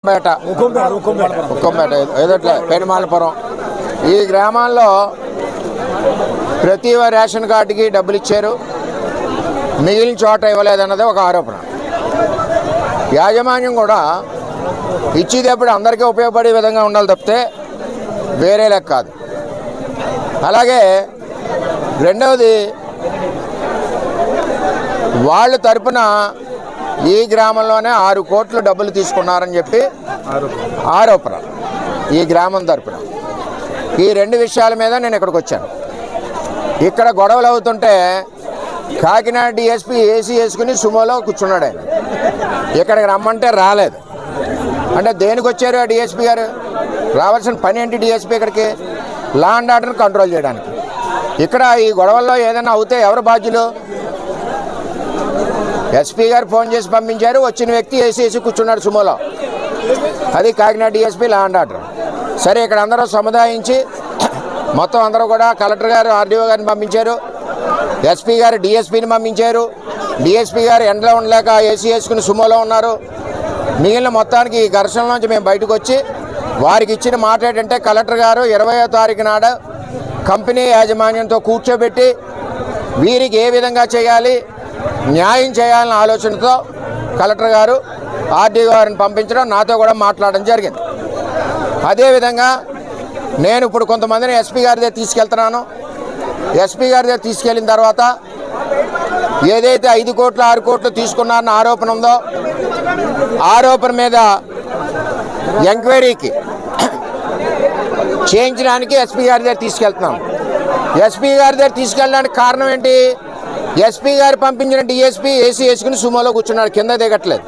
ఉక్కంపేట ఏదోట్లే పెనుమాలపురం ఈ గ్రామాల్లో ప్రతి రేషన్ కార్డుకి డబ్బులు ఇచ్చారు, మిగిలిన చోట ఇవ్వలేదన్నది ఒక ఆరోపణ. యాజమాన్యం కూడా ఇచ్చేటప్పుడు అందరికీ ఉపయోగపడే విధంగా ఉండాలి తప్పితే వేరే లెక్క కాదు. అలాగే రెండవది, వాళ్ళ తరపున ఈ గ్రామంలోనే 6 కోట్లు డబ్బులు తీసుకున్నారని చెప్పి ఆరోపణ ఈ గ్రామం తరపున. ఈ 2 విషయాల మీద నేను ఇక్కడికి వచ్చాను. ఇక్కడ గొడవలు అవుతుంటే కాకినాడ డిఎస్పీ ఏసీ వేసుకుని సుమోలో కూర్చున్నాడు. ఆయన ఇక్కడికి రమ్మంటే రాలేదు. అంటే దేనికి వచ్చారు ఆ డిఎస్పీ గారు? రావాల్సిన పని ఏంటి డిఎస్పీ ఇక్కడికి? లా అండ్ ఆర్డర్ని కంట్రోల్ చేయడానికి. ఇక్కడ ఈ గొడవల్లో ఏదైనా అవుతే ఎవరు బాధ్యులు? ఎస్పీ గారు ఫోన్ చేసి పంపించారు, వచ్చిన వ్యక్తి ఏసీ కూర్చున్నాడు సుమోలో. అది Kakinada DSP law and order. సరే, ఇక్కడ అందరూ సముదాయించి మొత్తం అందరూ కూడా కలెక్టర్ గారు ఆర్డీఓ గారిని పంపించారు, ఎస్పీ గారు డిఎస్పీని పంపించారు. డిఎస్పీ గారు ఎండలో ఉండలేక ఏసీ వేసుకుని సుమోలో ఉన్నారు. మిగిలిన మొత్తానికి ఈ ఘర్షణ నుంచి మేము బయటకు వచ్చి వారికి ఇచ్చిన మాట ఏంటంటే, కలెక్టర్ గారు 20వ తారీఖు నాడు కంపెనీ యాజమాన్యంతో కూర్చోబెట్టి వీరికి ఏ విధంగా చేయాలి, న్యాయం చేయాలన్న ఆలోచనతో కలెక్టర్ గారు ఆర్డీఓ గారిని పంపించడం, నాతో కూడా మాట్లాడడం జరిగింది. అదేవిధంగా నేను ఇప్పుడు కొంతమందిని ఎస్పీ గారి దగ్గర తీసుకెళ్తున్నాను. ఎస్పీ గారి దగ్గర తీసుకెళ్ళిన తర్వాత ఏదైతే 5 కోట్లు 6 కోట్లు తీసుకున్నారన్న ఆరోపణ ఉందో, ఆరోపణ మీద ఎంక్వైరీకి చేయించడానికి ఎస్పీ గారి దగ్గర తీసుకెళ్తున్నాం. ఎస్పీ గారి దగ్గర తీసుకెళ్ళడానికి కారణం ఏంటి? ఎస్పీ గారు పంపించిన డిఎస్పీ ఏసీ వేసుకుని సుమోలో కూర్చున్నాడు, కింద దిగట్లేదు.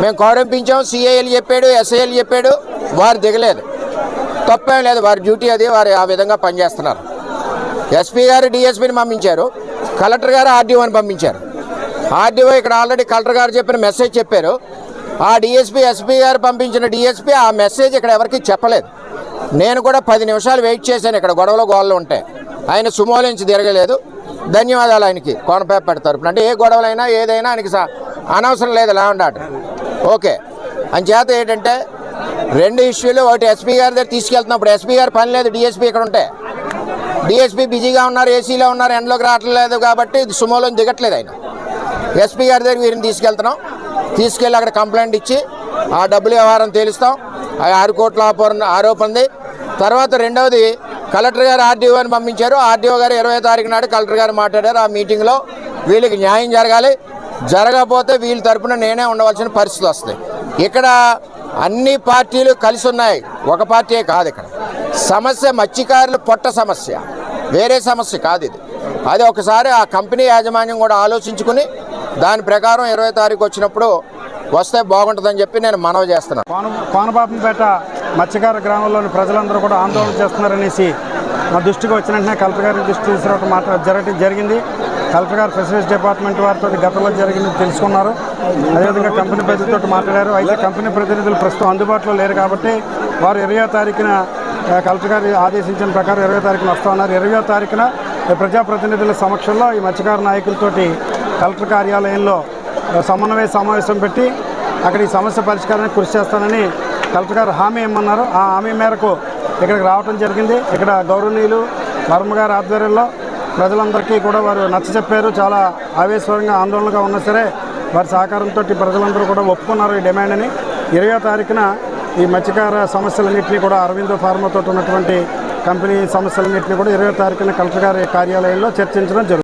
మేము కౌరంపించాం, సిఐఎల్ చెప్పాడు, ఎస్ఐఎల్ చెప్పాడు, వారు దిగలేదు. తప్పేం లేదు, వారి డ్యూటీ అది, వారు ఆ విధంగా పనిచేస్తున్నారు. ఎస్పీ గారు డిఎస్పీని పంపించారు, కలెక్టర్ గారు ఆర్డీఓని పంపించారు. ఆర్డీఓ ఇక్కడ ఆల్రెడీ కలెక్టర్ గారు చెప్పిన మెసేజ్ చెప్పారు. ఆ డిఎస్పీ ఎస్పీ గారు పంపించిన డిఎస్పీ ఆ మెసేజ్ ఇక్కడ ఎవరికి చెప్పలేదు. నేను కూడా 10 నిమిషాలు వెయిట్ చేశాను ఇక్కడ గొడవలు ఉంటే. ఆయన సుమోలో నుంచి తిరగలేదు. ధన్యవాదాలు ఆయనకి, కోనపేట తరపున. అంటే ఏ గొడవలైనా ఏదైనా ఆయనకి అనవసరం లేదు లా అండ్ ఆర్డర్. ఓకే, అంచేత ఏంటంటే 2 ఇష్యూలు. ఒకటి, ఎస్పీ గారి దగ్గర తీసుకెళ్తున్నప్పుడు ఎస్పీ గారు పని లేదు, డిఎస్పీ ఇక్కడ ఉంటే. డిఎస్పీ బిజీగా ఉన్నారు, ఏసీలో ఉన్నారు, ఎండలోకి రావట్లేదు కాబట్టి సుమోలో దిగట్లేదు ఆయన. ఎస్పీ గారి దగ్గర వీరిని తీసుకెళ్తున్నాం. తీసుకెళ్ళి అక్కడ కంప్లైంట్ ఇచ్చి ఆ డబ్బుల వ్యవహారం తేలుస్తాం. ఆ 6 కోట్ల ఆరోపణది. తర్వాత రెండవది, కలెక్టర్ గారు ఆర్డీఓని పంపించారు. ఆర్డీఓ గారు 20వ తారీఖు నాడు కలెక్టర్ గారు మాట్లాడారు. ఆ మీటింగ్లో వీళ్ళకి న్యాయం జరగాలి, జరగకపోతే వీళ్ళ తరపున నేనే ఉండవలసిన పరిస్థితి వస్తుంది. ఇక్కడ అన్ని పార్టీలు కలిసి ఉన్నాయి, ఒక పార్టీయే కాదు. ఇక్కడ సమస్య మత్స్యకారుల పొట్ట సమస్య, వేరే సమస్య కాదు ఇది. అది ఒకసారి ఆ కంపెనీ యాజమాన్యం కూడా ఆలోచించుకుని దాని ప్రకారం 20వ తారీఖు వచ్చినప్పుడు వస్తే బాగుంటుందని చెప్పి నేను మనవి చేస్తున్నాను. కోనపాపంపేట మత్స్యకార గ్రామంలోని ప్రజలందరూ కూడా ఆందోళన చేస్తున్నారనేసి మా దృష్టికి వచ్చిన వెంటనే కలెక్టర్ గారి దృష్టి తీసుకురావడం జరిగింది. కలెక్టర్ గారు ఫిషరీస్ డిపార్ట్మెంట్ వారితో గతంలో జరిగింది తెలుసుకున్నారు. అదేవిధంగా కంపెనీ ప్రతినిధులతో మాట్లాడారు. అయితే కంపెనీ ప్రతినిధులు ప్రస్తుతం అందుబాటులో లేరు కాబట్టి వారు 20వ తారీఖున కలెక్టర్ గారు ఆదేశించిన ప్రకారం 20వ తారీఖున వస్తూ ఉన్నారు. 20వ తారీఖున ప్రజాప్రతినిధుల సమక్షంలో ఈ మత్స్యకార నాయకులతోటి కలెక్టర్ కార్యాలయంలో సమన్వయ సమావేశం పెట్టి అక్కడ ఈ సమస్య పరిష్కారానికి కృషి చేస్తానని కలెక్టర్ గారు హామీ ఇమ్మన్నారు. ఆ హామీ మేరకు ఇక్కడికి రావడం జరిగింది. ఇక్కడ గౌరవనీయులు వర్మ గారి ఆధ్వర్యంలో ప్రజలందరికీ కూడా వారు నచ్చచెప్పారు. చాలా ఆవేశపరంగా ఆందోళనగా ఉన్నా సరే వారి సహకారంతో ప్రజలందరూ కూడా ఒప్పుకున్నారు ఈ డిమాండ్ని. 20వ తారీఖున ఈ మత్స్యకార సమస్యలన్నింటినీ కూడా అరవిందో ఫార్మాతో ఉన్నటువంటి కంపెనీ సమస్యలన్నింటినీ కూడా 20వ తారీఖున కలెక్టర్ గారి కార్యాలయంలో చర్చించడం జరుగుతుంది.